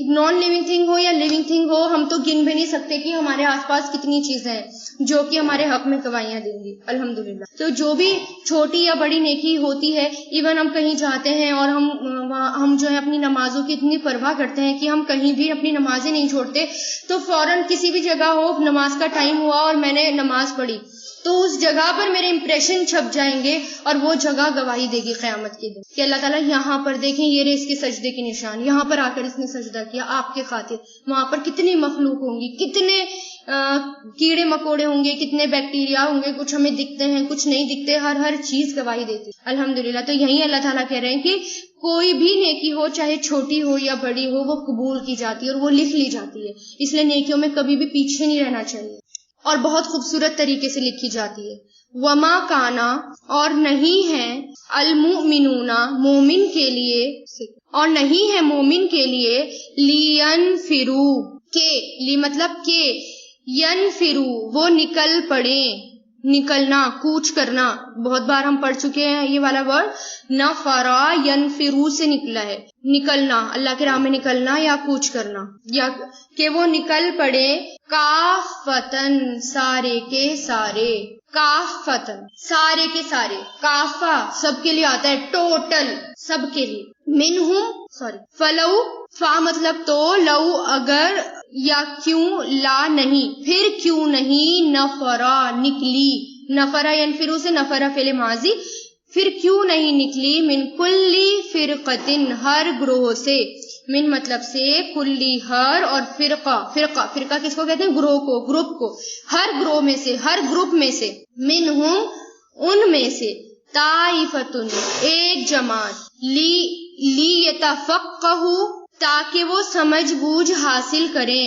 Speaker 1: نان لیونگ تھنگ ہو یا لیونگ تھنگ ہو، ہم تو گن بھی نہیں سکتے کہ ہمارے آس پاس کتنی چیزیں ہیں جو کہ ہمارے حق میں گواہیاں دیں گی، الحمدللہ۔ تو جو بھی چھوٹی یا بڑی نیکی ہوتی ہے، ایون ہم کہیں جاتے ہیں اور ہم جو ہے اپنی نمازوں کی اتنی پرواہ کرتے ہیں کہ ہم کہیں بھی اپنی نمازیں نہیں چھوڑتے، تو فوراً کسی بھی جگہ ہو، نماز کا ٹائم ہوا اور میں نے نماز پڑھی تو اس جگہ پر میرے امپریشن چھپ جائیں گے اور وہ جگہ گواہی دے گی قیامت کے دن کہ اللہ تعالیٰ یہاں پر دیکھیں یہ رہے اس کے سجدے کے نشان، یہاں پر آ کر اس نے سجدہ کیا آپ کے خاطر، وہاں پر کتنی مخلوق ہوں گی، کتنے کیڑے مکوڑے ہوں گے، کتنے بیکٹیریا ہوں گے، کچھ ہمیں دکھتے ہیں کچھ نہیں دکھتے، ہر چیز گواہی دیتی الحمدللہ۔ تو یہی اللہ تعالیٰ کہہ رہے ہیں کہ کوئی بھی نیکی ہو، چاہے چھوٹی ہو یا بڑی ہو، وہ قبول کی جاتی ہے اور وہ لکھ لی جاتی ہے، اس لیے نیکیوں میں کبھی بھی پیچھے نہیں رہنا چاہیے، اور بہت خوبصورت طریقے سے لکھی جاتی ہے۔ وما کانا، اور نہیں ہے، المؤمنون، مومن کے لیے، اور نہیں ہے مومن کے لیے، لینفرو، کہ لی مطلب کہ، ینفرو وہ نکل پڑے، نکلنا، کوچ کرنا، بہت بار ہم پڑھ چکے ہیں یہ والا ورڈ، نفرا ینفرو سے نکلا ہے، نکلنا، اللہ کے راہ میں نکلنا یا کوچ کرنا، یا کہ وہ نکل پڑے، کافتن، سارے کے سارے، کافتن، سارے کے سارے، کافہ سب کے لیے آتا ہے، ٹوٹل سب کے لیے، فلو، فا مطلب تو، لو اگر، یا کیوں، لا نہیں، پھر کیوں نہیں، نفرا نکلی، نفرا ینفرو سے نفرا فعل ماضی، پھر کیوں نہیں نکلی، من کلی فرقتن، ہر گروہ سے، من مطلب سے، کلی ہر، اور فرقہ کس کو کہتے ہیں، گروہ کو، گروپ کو، ہر گروہ میں سے، ہر گروپ میں سے، منہم ان میں سے، طائفتن ایک جماعت، لیتفقہوا تاکہ وہ سمجھ بوجھ حاصل کریں،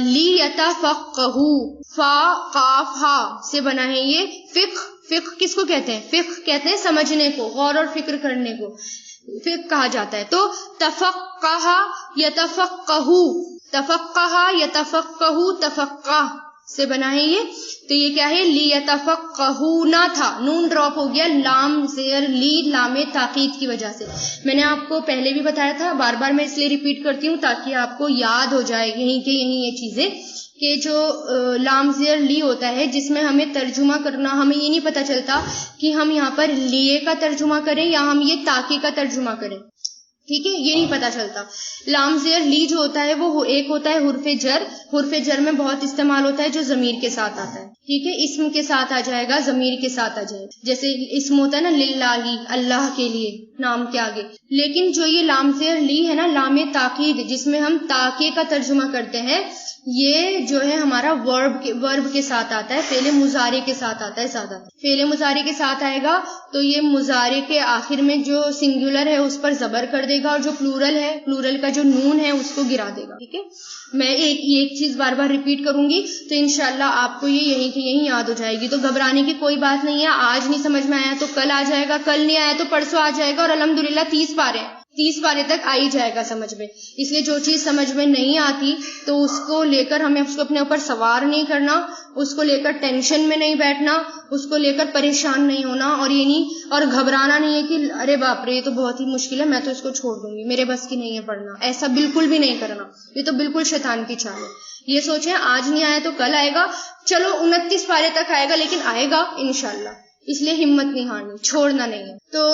Speaker 1: لیتفقہوا، فا قاف ہا سے بنا ہے یہ، فقہ کس کو کہتے ہیں، فقہ کہتے ہیں سمجھنے کو، غور اور فکر کرنے کو فقہ کہا جاتا ہے، تو تفقہ یتفقہوا، تفقہ یتفقہ، تفقہ سے بنا ہے یہ. تو یہ کیا ہے؟ لیتفقہونا تھا، نون ڈراپ ہو گیا لام زیر لی، لام تاکید کی وجہ سے. میں نے آپ کو پہلے بھی بتایا تھا، بار بار میں اس لیے ریپیٹ کرتی ہوں تاکہ آپ کو یاد ہو جائے یہیں کے یہیں یہ چیزیں، کہ جو لام زیر لی ہوتا ہے جس میں ہمیں ترجمہ کرنا، ہمیں یہ نہیں پتہ چلتا کہ ہم یہاں پر لیے کا ترجمہ کریں یا ہم یہ تاکہ کا ترجمہ کریں. ٹھیک ہے، یہ نہیں پتا چلتا. لام زیر لی جو ہوتا ہے وہ ایک ہوتا ہے حرف جر. حرف جر میں بہت استعمال ہوتا ہے جو ضمیر کے ساتھ آتا ہے. ٹھیک ہے، اسم کے ساتھ آ جائے گا، ضمیر کے ساتھ آ جائے گا. جیسے اسم ہوتا ہے نا للہ، اللہ کے لیے، نام کے آگے. لیکن جو یہ لام زیر لی ہے نا، لام تاکید جس میں ہم تاکہ کا ترجمہ کرتے ہیں، یہ جو ہے ہمارا ورب کے ساتھ آتا ہے، فعل مضارع کے ساتھ آتا ہے. زیادہ فعل مضارع کے ساتھ آئے گا تو یہ مضارع کے آخر میں جو سنگولر ہے اس پر زبر کر دے گا، اور جو پلورل ہے، پلورل کا جو نون ہے اس کو گرا دے گا. ٹھیک ہے، میں ایک چیز بار بار ریپیٹ کروں گی تو انشاءاللہ آپ کو یہ یہیں کی یہیں یاد ہو جائے گی. تو گھبرانے کی کوئی بات نہیں ہے. آج نہیں سمجھ میں آیا تو کل آ جائے گا، کل نہیں آیا تو پرسوں آ جائے گا، اور الحمدللہ 30 پارے تک آ ہی جائے گا سمجھ میں. اس لیے جو چیز سمجھ میں نہیں آتی تو اس کو لے کر ہمیں اس کو اپنے اوپر سوار نہیں کرنا، اس کو لے کر ٹینشن میں نہیں بیٹھنا، اس کو لے کر پریشان نہیں ہونا، اور یہ نہیں اور گھبرانا نہیں ہے کہ ارے باپ رے یہ تو بہت ہی مشکل ہے، میں تو اس کو چھوڑ دوں گی، میرے بس کی نہیں ہے پڑھنا. ایسا بالکل بھی نہیں کرنا، یہ تو بالکل شیطان کی چال ہے. یہ سوچیں آج نہیں آیا تو کل آئے گا، چلو 29 پارے تک آئے گا لیکن آئے گا انشاءاللہ. اس لیے ہمت نہیں ہارنی، چھوڑنا نہیں ہے. تو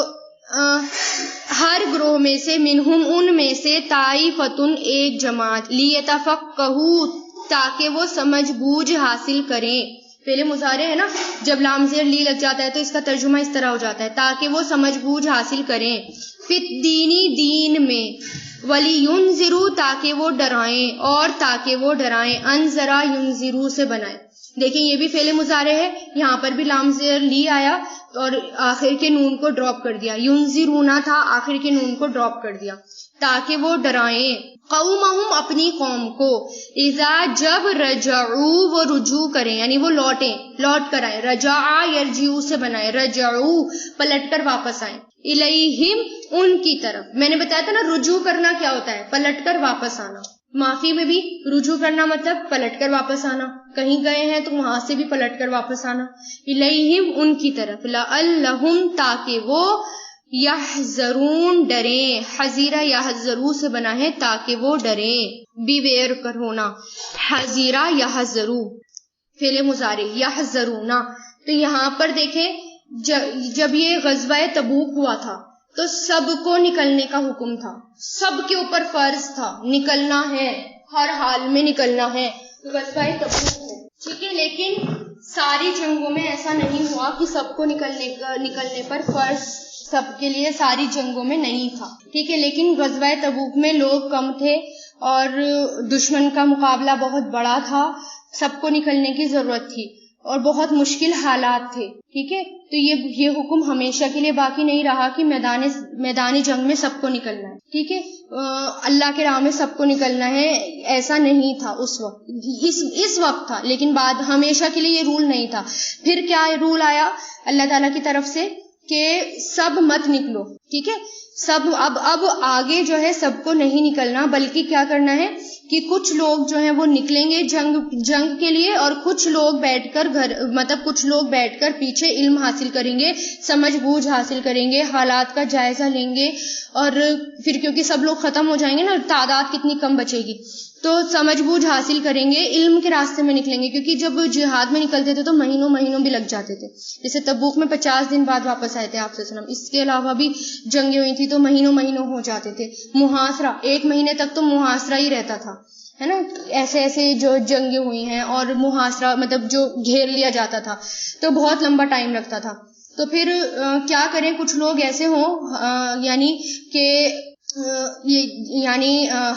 Speaker 1: ہر گروہ میں سے، منہم ان میں سے، طائفتن ایک جماعت، لیتفقہوا تاکہ وہ سمجھ بوجھ حاصل کریں. پہلے مضارع ہے نا، جب لام زیر لی لگ جاتا ہے تو اس کا ترجمہ اس طرح ہو جاتا ہے تاکہ وہ سمجھ بوجھ حاصل کریں. فی الدینی دین میں، وَلِيُنذِرُوا تاکہ وہ ڈرائیں، اور تاکہ وہ ڈرائیں. انذرا ینذروا سے بنائیں. دیکھیں یہ بھی فعل مضارع ہے، یہاں پر بھی لام زیر لی آیا اور آخر کے نون کو ڈراپ کر دیا. ینذرونا تھا، آخر کے نون کو ڈراپ کر دیا تاکہ وہ ڈرائیں. قومہم اپنی قوم کو، اذا جب رجعوا وہ رجوع کریں یعنی وہ لوٹ کر آئیں. رجع یرجعو سے بنائیں، رجعو پلٹ کر واپس آئیں. الیہم ان کی طرف. میں نے بتایا تھا نا رجوع کرنا کیا ہوتا ہے، پلٹ کر واپس آنا. معافی میں بھی رجوع کرنا مطلب پلٹ کر واپس آنا، کہیں گئے ہیں تو وہاں سے بھی پلٹ کر واپس آنا. الیہم ان کی طرف، لعلہم تاکہ وہ، یحذرون ڈریں. حذیرہ یحذرو سے بنا ہے تاکہ وہ ڈریں، بی ویئر کر ہونا. حذیرہ یحذرو فعل مضارع، یحذرونا. تو یہاں پر دیکھیں جب یہ غزوہ تبوک ہوا تھا تو سب کو نکلنے کا حکم تھا، سب کے اوپر فرض تھا، نکلنا ہے، ہر حال میں نکلنا ہے غزوہ تبوک میں. ٹھیک ہے، لیکن ساری جنگوں میں ایسا نہیں ہوا کہ سب کو نکلنے پر فرض سب کے لیے ساری جنگوں میں نہیں تھا. ٹھیک ہے، لیکن غزوہ تبوک میں لوگ کم تھے اور دشمن کا مقابلہ بہت بڑا تھا، سب کو نکلنے کی ضرورت تھی اور بہت مشکل حالات تھے. ٹھیک ہے، تو یہ حکم ہمیشہ کے لیے باقی نہیں رہا کہ میدانی جنگ میں سب کو نکلنا ہے. ٹھیک ہے، اللہ کے راہ میں سب کو نکلنا ہے، ایسا نہیں تھا اس وقت. اس وقت تھا لیکن بعد ہمیشہ کے لیے یہ رول نہیں تھا. پھر کیا رول آیا اللہ تعالیٰ کی طرف سے کہ سب مت نکلو. ٹھیک ہے، سب اب آگے جو ہے سب کو نہیں نکلنا، بلکہ کیا کرنا ہے کہ کچھ لوگ جو ہیں وہ نکلیں گے جنگ کے لیے، اور کچھ لوگ بیٹھ کر پیچھے علم حاصل کریں گے، سمجھ بوجھ حاصل کریں گے، حالات کا جائزہ لیں گے. اور پھر کیونکہ سب لوگ ختم ہو جائیں گے نا، تعداد کتنی کم بچے گی، تو سمجھ بوجھ حاصل کریں گے، علم کے راستے میں نکلیں گے. کیونکہ جب جہاد میں نکلتے تھے تو مہینوں بھی لگ جاتے تھے. جیسے تبوک میں 50 دن بعد واپس آئے تھے آپ صلی اللہ علیہ وسلم. اس کے علاوہ بھی جنگیں ہوئی تھی تو مہینوں ہو جاتے تھے. محاصرہ 1 مہینے تک تو محاصرہ ہی رہتا تھا، ہے نا. ایسے جو جنگیں ہوئی ہیں اور محاصرہ مطلب جو گھیر لیا جاتا تھا تو بہت لمبا ٹائم لگتا تھا. تو پھر کیا کریں، کچھ لوگ ایسے ہوں یعنی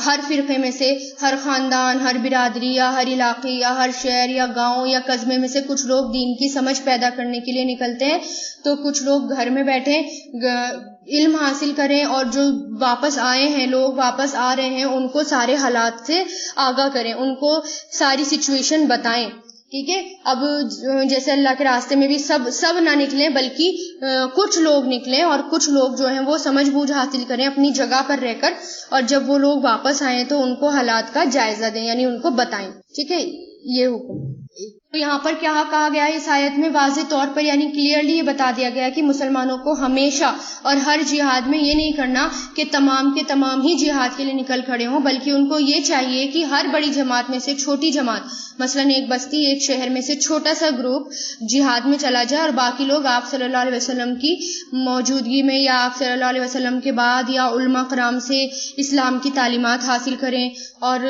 Speaker 1: ہر فرقے میں سے، ہر خاندان، ہر برادری یا ہر علاقے یا ہر شہر یا گاؤں یا قصبے میں سے کچھ لوگ دین کی سمجھ پیدا کرنے کے لیے نکلتے ہیں. تو کچھ لوگ گھر میں بیٹھے علم حاصل کریں، اور جو واپس آئے ہیں لوگ واپس آ رہے ہیں ان کو سارے حالات سے آگاہ کریں، ان کو ساری سچویشن بتائیں. ٹھیک ہے، اب جیسے اللہ کے راستے میں بھی سب نہ نکلیں، بلکہ کچھ لوگ نکلیں، اور کچھ لوگ جو ہیں وہ سمجھ بوجھ حاصل کریں اپنی جگہ پر رہ کر، اور جب وہ لوگ واپس آئیں تو ان کو حالات کا جائزہ دیں، یعنی ان کو بتائیں. ٹھیک ہے، یہ حکم. تو یہاں پر کیا کہا گیا ہے اس آیت میں؟ واضح طور پر یعنی کلیئرلی یہ بتا دیا گیا کہ مسلمانوں کو ہمیشہ اور ہر جہاد میں یہ نہیں کرنا کہ تمام کے تمام ہی جہاد کے لیے نکل کھڑے ہوں، بلکہ ان کو یہ چاہیے کہ ہر بڑی جماعت میں سے چھوٹی جماعت، مثلا ایک بستی ایک شہر میں سے چھوٹا سا گروپ جہاد میں چلا جائے، اور باقی لوگ آپ صلی اللہ علیہ وسلم کی موجودگی میں یا آپ صلی اللہ علیہ وسلم کے بعد یا علماء کرام سے اسلام کی تعلیمات حاصل کریں اور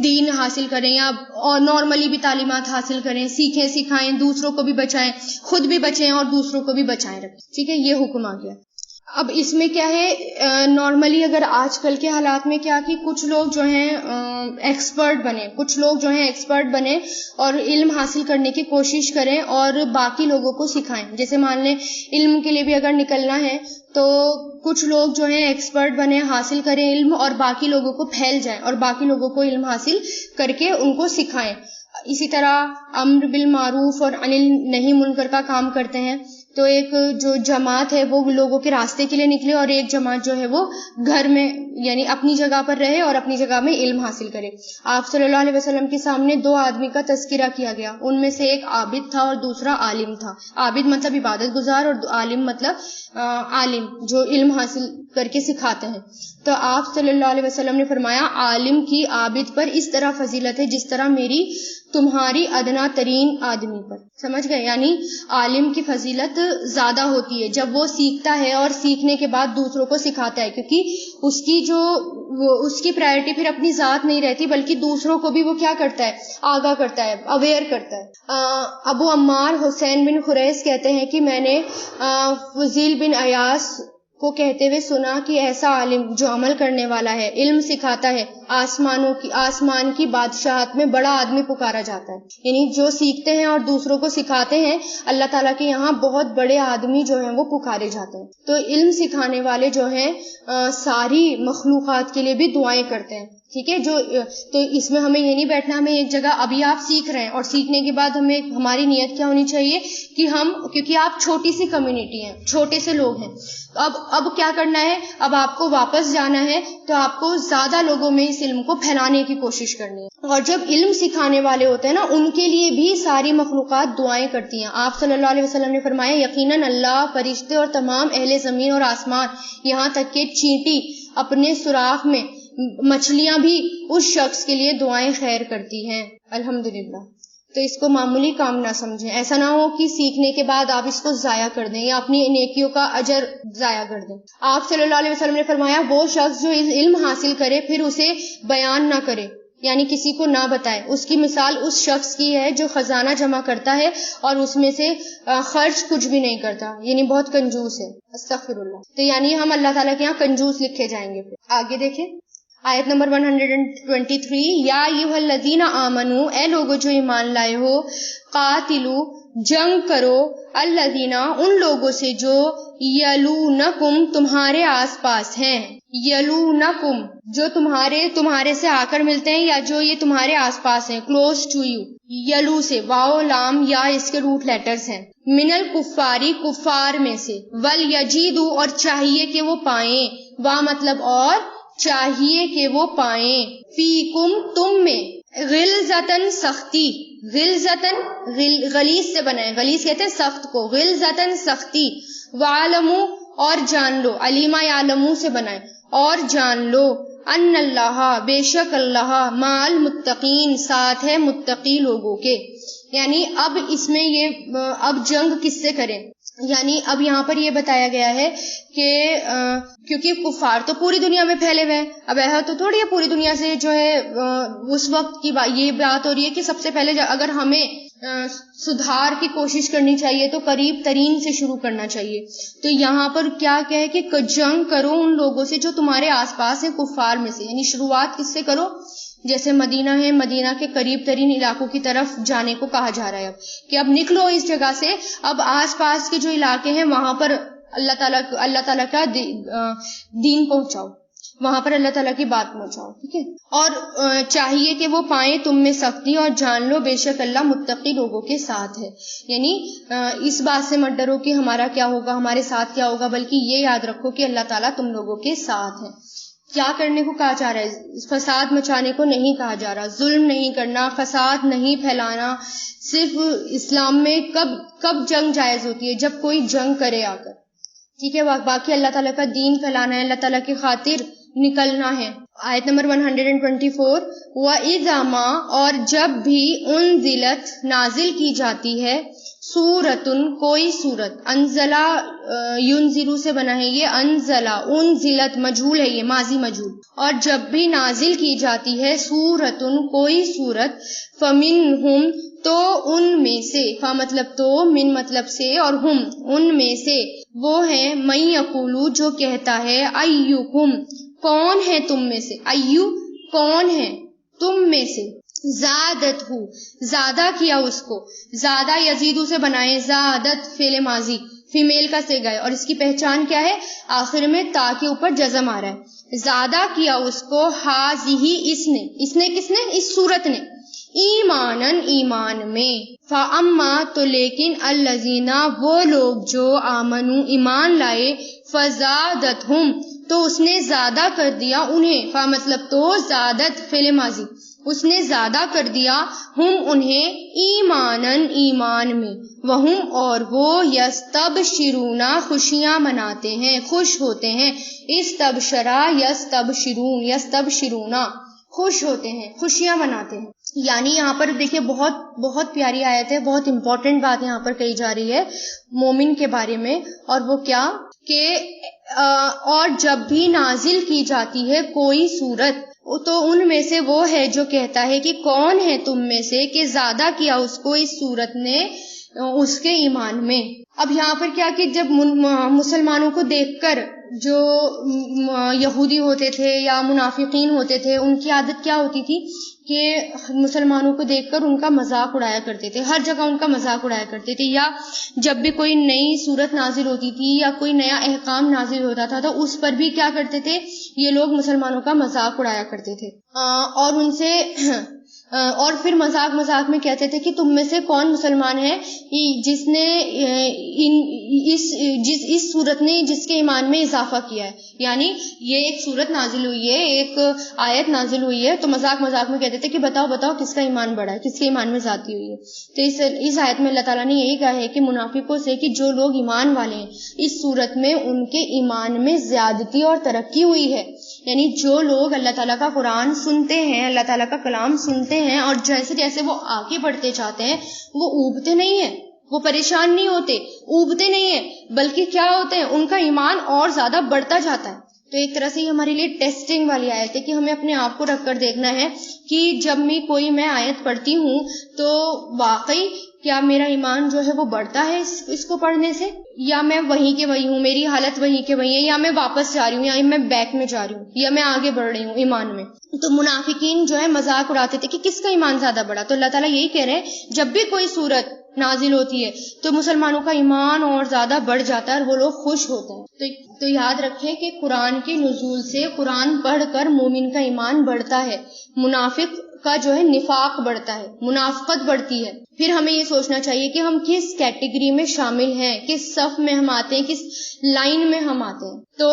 Speaker 1: دین حاصل کریں، یا اور نارملی بھی تعلیمات حاصل کریں، سیکھیں سکھائیں، دوسروں کو بھی بچائیں، خود بھی بچیں اور دوسروں کو بھی بچائیں رکھیں. ٹھیک ہے، یہ حکم آ گیا. اب اس میں کیا ہے، نارملی اگر آج کل کے حالات میں کیا کہ کچھ لوگ جو ہیں ایکسپرٹ بنے اور علم حاصل کرنے کی کوشش کریں اور باقی لوگوں کو سکھائیں. جیسے مان لیں علم کے لیے بھی اگر نکلنا ہے تو کچھ لوگ جو ہیں ایکسپرٹ بنے، حاصل کریں علم اور باقی لوگوں کو پھیل جائیں اور باقی لوگوں کو علم حاصل کر کے ان کو سکھائیں. اسی طرح امر بالمعروف اور عن النہی منکر کا کام کرتے ہیں. تو ایک جو جماعت ہے وہ لوگوں کے راستے کے لیے نکلے اور ایک جماعت جو ہے وہ گھر میں یعنی اپنی جگہ پر رہے اور اپنی جگہ میں علم حاصل کرے. آپ صلی اللہ علیہ وسلم کے سامنے 2 آدمی کا تذکرہ کیا گیا، ان میں سے ایک عابد تھا اور دوسرا عالم تھا. عابد مطلب عبادت گزار اور عالم مطلب عالم جو علم حاصل کر کے سکھاتے ہیں. تو آپ صلی اللہ علیہ وسلم نے فرمایا عالم کی عابد پر اس طرح فضیلت ہے جس طرح میری تمہاری ادنا ترین آدمی پر. سمجھ گئے؟ یعنی عالم کی فضیلت زیادہ ہوتی ہے جب وہ سیکھتا ہے اور سیکھنے کے بعد دوسروں کو سکھاتا ہے، کیونکہ اس کی پرائرٹی پھر اپنی ذات نہیں رہتی بلکہ دوسروں کو بھی وہ کیا کرتا ہے، آگاہ کرتا ہے، اویئر کرتا ہے. ابو عمار حسین بن خریس کہتے ہیں کہ میں نے فضیل بن ایاس کو کہتے ہوئے سنا کہ ایسا عالم جو عمل کرنے والا ہے، علم سکھاتا ہے، آسمان کی بادشاہت میں بڑا آدمی پکارا جاتا ہے. یعنی جو سیکھتے ہیں اور دوسروں کو سکھاتے ہیں اللہ تعالیٰ کے یہاں بہت بڑے آدمی جو ہیں وہ پکارے جاتے ہیں. تو علم سکھانے والے جو ہیں ساری مخلوقات کے لیے بھی دعائیں کرتے ہیں. ٹھیک ہے، تو اس میں ہمیں یہ نہیں بیٹھنا، ہمیں ایک جگہ ابھی آپ سیکھ رہے ہیں اور سیکھنے کے بعد ہماری نیت کیا ہونی چاہیے کہ کیونکہ آپ چھوٹی سی کمیونٹی ہیں، چھوٹے سے لوگ ہیں، اب کیا کرنا ہے، اب آپ کو واپس جانا ہے تو آپ کو زیادہ لوگوں میں اس علم کو پھیلانے کی کوشش کرنی ہے. اور جب علم سکھانے والے ہوتے ہیں نا ان کے لیے بھی ساری مخلوقات دعائیں کرتی ہیں. آپ صلی اللہ علیہ وسلم نے فرمایا یقیناً اللہ، فرشتے اور تمام اہل زمین اور آسمان، یہاں تک کہ چینٹی اپنے سوراخ میں، مچھلیاں بھی اس شخص کے لیے دعائیں خیر کرتی ہیں. الحمدللہ. تو اس کو معمولی کام نہ سمجھیں. ایسا نہ ہو کہ سیکھنے کے بعد آپ اس کو ضائع کر دیں یا اپنی نیکیوں کا اجر ضائع کر دیں. آپ صلی اللہ علیہ وسلم نے فرمایا وہ شخص جو علم حاصل کرے پھر اسے بیان نہ کرے، یعنی کسی کو نہ بتائے، اس کی مثال اس شخص کی ہے جو خزانہ جمع کرتا ہے اور اس میں سے خرچ کچھ بھی نہیں کرتا، یعنی بہت کنجوس ہے. استغفر اللہ. تو یعنی ہم اللہ تعالیٰ کے یہاں کنجوس لکھے جائیں گے. آگے دیکھیں آیت نمبر 123. یا ایھا الذین آمنو، اے لوگو جو ایمان لائے ہو، قاتلو، جنگ کرو، الذین، ان لوگوں سے جو یلونکم، تمہارے آس پاس ہیں، یلونکم، جو تمہارے سے آ کر ملتے ہیں یا جو یہ تمہارے آس پاس ہیں، کلوز ٹو یو. یلو سے واو لام یا اس کے روٹ لیٹرز ہیں. من الکفاری، کفار میں سے، ولیجدوا، اور چاہیے کہ وہ پائیں، وا مطلب اور، چاہیے کہ وہ پائیں، فیکم، تم میں، غلظتن، سختی، غلظتن غلیظ سے بنائیں، غلیظ کہتے ہیں سخت کو، غلظتن سختی، وعلموا، اور جان لو، علیما یعلمو سے بنائیں، اور جان لو، ان اللہ، بے شک اللہ، مع المتقین، ساتھ ہے متقی لوگوں کے. یعنی اب اس میں اب جنگ کس سے کریں، یعنی اب یہاں پر یہ بتایا گیا ہے کہ کیونکہ کفار تو پوری دنیا میں پھیلے ہوئے ہیں، اب ایسا تو تھوڑی ہے پوری دنیا سے جو ہے اس وقت کی یہ بات ہو رہی ہے کہ سب سے پہلے اگر ہمیں سدھار کی کوشش کرنی چاہیے تو قریب ترین سے شروع کرنا چاہیے. تو یہاں پر کیا ہے کہ جنگ کرو ان لوگوں سے جو تمہارے آس پاس ہیں، کفار میں سے. یعنی شروعات کس سے کرو، جیسے مدینہ ہے، مدینہ کے قریب ترین علاقوں کی طرف جانے کو کہا جا رہا ہے کہ اب نکلو اس جگہ سے، اب آس پاس کے جو علاقے ہیں وہاں پر اللہ تعالیٰ کا دین پہنچاؤ، وہاں پر اللہ تعالیٰ کی بات پہنچاؤ. ٹھیک ہے، اور چاہیے کہ وہ پائیں تم میں سختی، اور جان لو بے شک اللہ متقی لوگوں کے ساتھ ہے. یعنی اس بات سے مت ڈرو کہ ہمارا کیا ہوگا، ہمارے ساتھ کیا ہوگا، بلکہ یہ یاد رکھو کہ اللہ تعالیٰ تم لوگوں کے ساتھ ہے. کیا کرنے کو کہا جا رہا ہے؟ فساد مچانے کو نہیں کہا جا رہا، ظلم نہیں کرنا، فساد نہیں پھیلانا. صرف اسلام میں کب جنگ جائز ہوتی ہے؟ جب کوئی جنگ کرے آ کر، ٹھیک ہے. باقی اللہ تعالیٰ کا دین پھیلانا ہے، اللہ تعالیٰ کی خاطر نکلنا ہے. آیت نمبر 124، وَإِذَا مَا، اور جب بھی انزلت نازل کی جاتی ہے، سورتن کوئی سورت، انزلہ ینزلو سے بنا ہے یہ، انزلہ انزلت مجہول ہے یہ، ماضی مجہول. اور جب بھی نازل کی جاتی ہے سورتن کوئی سورت، فمنہم تو ان میں سے، فا مطلب تو، من مطلب سے، اور ہم ان میں سے، وہ ہیں من یقولو جو کہتا ہے، ایکم کون ہے تم میں سے، ایو کون ہے تم میں سے، زادت ہو زیادہ کیا اس کو، زیادہ یزیدو سے بنائے، زادت فعل ماضی فیمیل کا صیغہ ہے، اور اس کی پہچان کیا ہے؟ آخر میں تا کے اوپر جزم آ رہا ہے. زیادہ کیا اس کو، ہاذہ اس نے کس نے؟ اس صورت نے، ایمانن ایمان میں، فاما تو لیکن، الذین وہ لوگ جو آمنو ایمان لائے، فزادتہم تو اس نے زیادہ کر دیا انہیں، فا مطلب تو، زادت فعل ماضی اس نے زیادہ کر دیا، ہم انہیں، ایمانن ایمان میں، وہم اور وہ، یستبشرون خوشیاں مناتے ہیں، خوش ہوتے ہیں. استبشرا یستبشرون، یستبشرون خوش ہوتے ہیں، خوشیاں مناتے ہیں. یعنی یہاں پر دیکھیں بہت پیاری آیت ہے، بہت امپورٹنٹ بات یہاں پر کہی جا رہی ہے مومن کے بارے میں. اور وہ کیا کہ اور جب بھی نازل کی جاتی ہے کوئی سورت، تو ان میں سے وہ ہے جو کہتا ہے کہ کون ہے تم میں سے کہ زیادہ کیا اس کو اس سورت نے اس کے ایمان میں. اب یہاں پر کیا کہ جب مسلمانوں کو دیکھ کر جو یہودی ہوتے تھے یا منافقین ہوتے تھے، ان کی عادت کیا ہوتی تھی کہ مسلمانوں کو دیکھ کر ان کا مذاق اڑایا کرتے تھے، ہر جگہ ان کا مذاق اڑایا کرتے تھے. یا جب بھی کوئی نئی صورت نازل ہوتی تھی یا کوئی نیا احکام نازل ہوتا تھا تو اس پر بھی کیا کرتے تھے یہ لوگ، مسلمانوں کا مذاق اڑایا کرتے تھے. اور ان سے اور پھر مذاق میں کہتے تھے کہ تم میں سے کون مسلمان ہے جس نے اس صورت نے جس کے ایمان میں اضافہ کیا ہے. یعنی یہ ایک صورت نازل ہوئی ہے، ایک آیت نازل ہوئی ہے، تو مذاق میں کہتے تھے کہ بتاؤ کس کا ایمان بڑھا ہے، کس کے ایمان میں زیادتی ہوئی ہے. تو اس آیت میں اللہ تعالیٰ نے یہی کہا ہے کہ منافقوں سے کہ جو لوگ ایمان والے ہیں اس صورت میں ان کے ایمان میں زیادتی اور ترقی ہوئی ہے. یعنی جو لوگ اللہ تعالیٰ کا قرآن سنتے ہیں، اللہ تعالیٰ کا کلام سنتے ہیں، اور جیسے جیسے وہ آگے بڑھتے جاتے ہیں وہ اوبتے نہیں ہیں، وہ پریشان نہیں ہوتے، اوبتے نہیں ہیں، بلکہ کیا ہوتے ہیں، ان کا ایمان اور زیادہ بڑھتا جاتا ہے. تو ایک طرح سے یہ ہمارے لیے ٹیسٹنگ والی آیت ہے کہ ہمیں اپنے آپ کو رکھ کر دیکھنا ہے کہ جب میں آیت پڑھتی ہوں تو واقعی کیا میرا ایمان جو ہے وہ بڑھتا ہے اس کو پڑھنے سے، یا میں وہیں کے وہیں ہوں، میری حالت وہیں کے وہیں ہے، یا میں واپس جا رہی ہوں، یا میں بیک میں جا رہی ہوں، یا میں آگے بڑھ رہی ہوں ایمان میں. تو منافقین جو ہے مذاق اڑاتے تھے کہ کس کا ایمان زیادہ بڑھا. تو اللہ تعالیٰ یہی کہہ رہے ہیں جب بھی کوئی صورت نازل ہوتی ہے تو مسلمانوں کا ایمان اور زیادہ بڑھ جاتا ہے اور وہ لوگ خوش ہوتے ہیں. تو یاد رکھیں کہ قرآن کے نزول سے قرآن پڑھ کر مومن کا ایمان بڑھتا ہے، منافق کا جو ہے نفاق بڑھتا ہے، منافقت بڑھتی ہے. پھر ہمیں یہ سوچنا چاہیے کہ ہم کس کیٹیگری میں شامل ہیں، کس صف میں ہم آتے ہیں، کس لائن میں ہم آتے ہیں. تو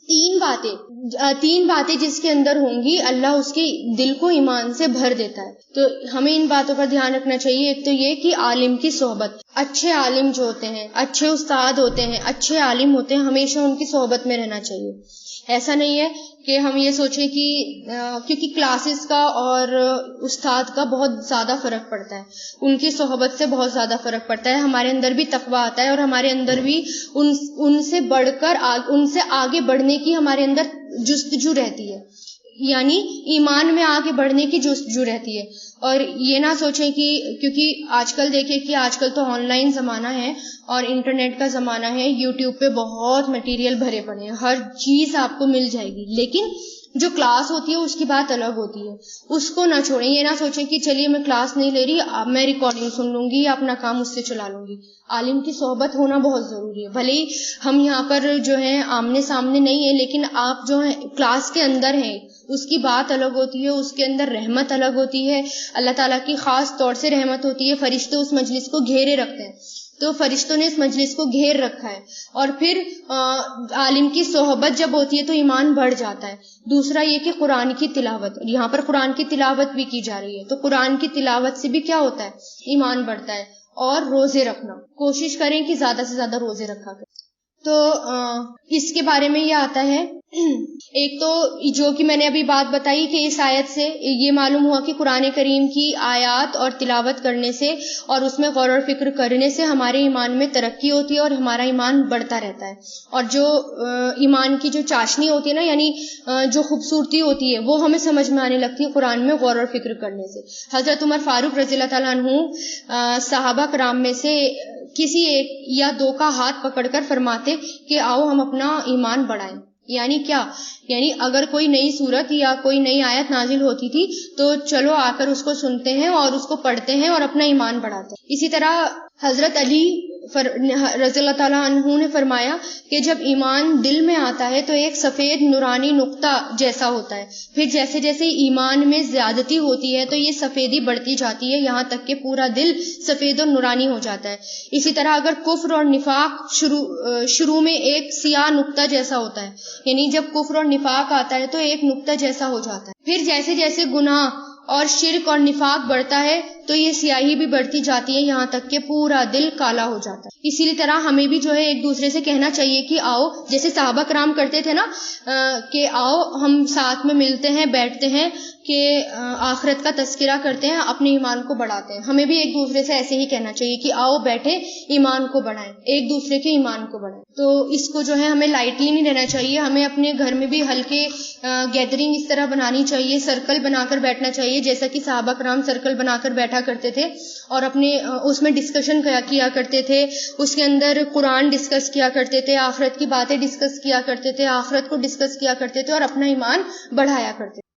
Speaker 1: تین باتیں جس کے اندر ہوں گی اللہ اس کے دل کو ایمان سے بھر دیتا ہے. تو ہمیں ان باتوں پر دھیان رکھنا چاہیے. ایک تو یہ کہ عالم کی صحبت، اچھے عالم جو ہوتے ہیں، اچھے استاد ہوتے ہیں، اچھے عالم ہوتے ہیں، ہمیشہ ان کی صحبت میں رہنا چاہیے. ایسا نہیں ہے کہ ہم یہ سوچیں کہ کیونکہ کلاسز کا اور استاد کا بہت زیادہ فرق پڑتا ہے، ان کی صحبت سے بہت زیادہ فرق پڑتا ہے. ہمارے اندر بھی تقویٰ آتا ہے اور ہمارے اندر بھی ان سے بڑھ کر ان سے آگے بڑھنے کی ہمارے اندر جستجو رہتی ہے، یعنی ایمان میں آگے بڑھنے کی جستجو رہتی ہے. اور یہ نہ سوچیں کہ کیونکہ آج کل دیکھیں کہ آج کل تو آن لائن زمانہ ہے اور انٹرنیٹ کا زمانہ ہے، یوٹیوب پہ بہت مٹیریل بھرے پڑے ہیں، ہر چیز آپ کو مل جائے گی. لیکن جو کلاس ہوتی ہے اس کی بات الگ ہوتی ہے، اس کو نہ چھوڑیں. یہ نہ سوچیں کہ چلیے میں کلاس نہیں لے رہی، میں ریکارڈنگ سن لوں گی یا اپنا کام اس سے چلا لوں گی. عالم کی صحبت ہونا بہت ضروری ہے. بھلے ہی ہم یہاں پر جو ہے آمنے سامنے نہیں ہیں، لیکن آپ جو ہیں کلاس کے اندر ہیں، اس کی بات الگ ہوتی ہے، اس کے اندر رحمت الگ ہوتی ہے، اللہ تعالیٰ کی خاص طور سے رحمت ہوتی ہے، فرشتے اس مجلس کو گھیرے رکھتے ہیں. تو فرشتوں نے اس مجلس کو گھیر رکھا ہے، اور پھر عالم کی صحبت جب ہوتی ہے تو ایمان بڑھ جاتا ہے۔ دوسرا یہ کہ قرآن کی تلاوت، یہاں پر قرآن کی تلاوت بھی کی جا رہی ہے، تو قرآن کی تلاوت سے بھی کیا ہوتا ہے، ایمان بڑھتا ہے۔ اور روزے رکھنا، کوشش کریں کہ زیادہ سے زیادہ روزے رکھا کریں۔ تو اس کے بارے میں یہ آتا ہے، ایک تو جو کہ میں نے ابھی بات بتائی کہ اس آیت سے یہ معلوم ہوا کہ قرآن کریم کی آیات اور تلاوت کرنے سے اور اس میں غور و فکر کرنے سے ہمارے ایمان میں ترقی ہوتی ہے اور ہمارا ایمان بڑھتا رہتا ہے، اور جو ایمان کی جو چاشنی ہوتی ہے نا، یعنی جو خوبصورتی ہوتی ہے وہ ہمیں سمجھ میں آنے لگتی ہے قرآن میں غور و فکر کرنے سے۔ حضرت عمر فاروق رضی اللہ تعالیٰ عنہ صحابہ کرام میں سے کسی ایک یا دو کا ہاتھ پکڑ کر فرماتے کہ آؤ ہم اپنا ایمان بڑھائیں۔ یعنی کیا؟ یعنی اگر کوئی نئی صورت یا کوئی نئی آیت نازل ہوتی تھی تو چلو آ کر اس کو سنتے ہیں اور اس کو پڑھتے ہیں اور اپنا ایمان بڑھاتے ہیں۔ اسی طرح حضرت علی رضی اللہ تعالیٰ عنہ نے فرمایا کہ جب ایمان دل میں آتا ہے تو ایک سفید نورانی نقطہ جیسا ہوتا ہے، پھر جیسے جیسے ایمان میں زیادتی ہوتی ہے تو یہ سفیدی بڑھتی جاتی ہے، یہاں تک کہ پورا دل سفید اور نورانی ہو جاتا ہے۔ اسی طرح اگر کفر اور نفاق شروع میں ایک سیاہ نقطہ جیسا ہوتا ہے، یعنی جب کفر اور نفاق آتا ہے تو ایک نقطہ جیسا ہو جاتا ہے، پھر جیسے جیسے گناہ اور شرک اور نفاق بڑھتا ہے تو یہ سیاہی بھی بڑھتی جاتی ہے، یہاں تک کہ پورا دل کالا ہو جاتا ہے۔ اسی طرح ہمیں بھی جو ہے ایک دوسرے سے کہنا چاہیے کہ آؤ، جیسے صحابہ کرام کرتے تھے نا کہ آؤ ہم ساتھ میں ملتے ہیں، بیٹھتے ہیں کہ آخرت کا تذکرہ کرتے ہیں، اپنے ایمان کو بڑھاتے ہیں۔ ہمیں بھی ایک دوسرے سے ایسے ہی کہنا چاہیے کہ آؤ بیٹھے، ایمان کو بڑھائیں، ایک دوسرے کے ایمان کو بڑھائیں۔ تو اس کو جو ہے ہمیں لائٹلی نہیں لینا چاہیے، ہمیں اپنے گھر میں بھی ہلکے گیدرنگ اس طرح بنانی چاہیے، سرکل بنا کر بیٹھنا چاہیے، جیسا کہ صحابہ کرام سرکل بنا کر بیٹھا کرتے تھے اور اپنے اس میں ڈسکشن کیا کرتے تھے، اس کے اندر قرآن ڈسکس کیا کرتے تھے، آخرت کی باتیں ڈسکس کیا کرتے تھے، آخرت کو ڈسکس کیا کرتے تھے اور اپنا ایمان بڑھایا کرتے تھے۔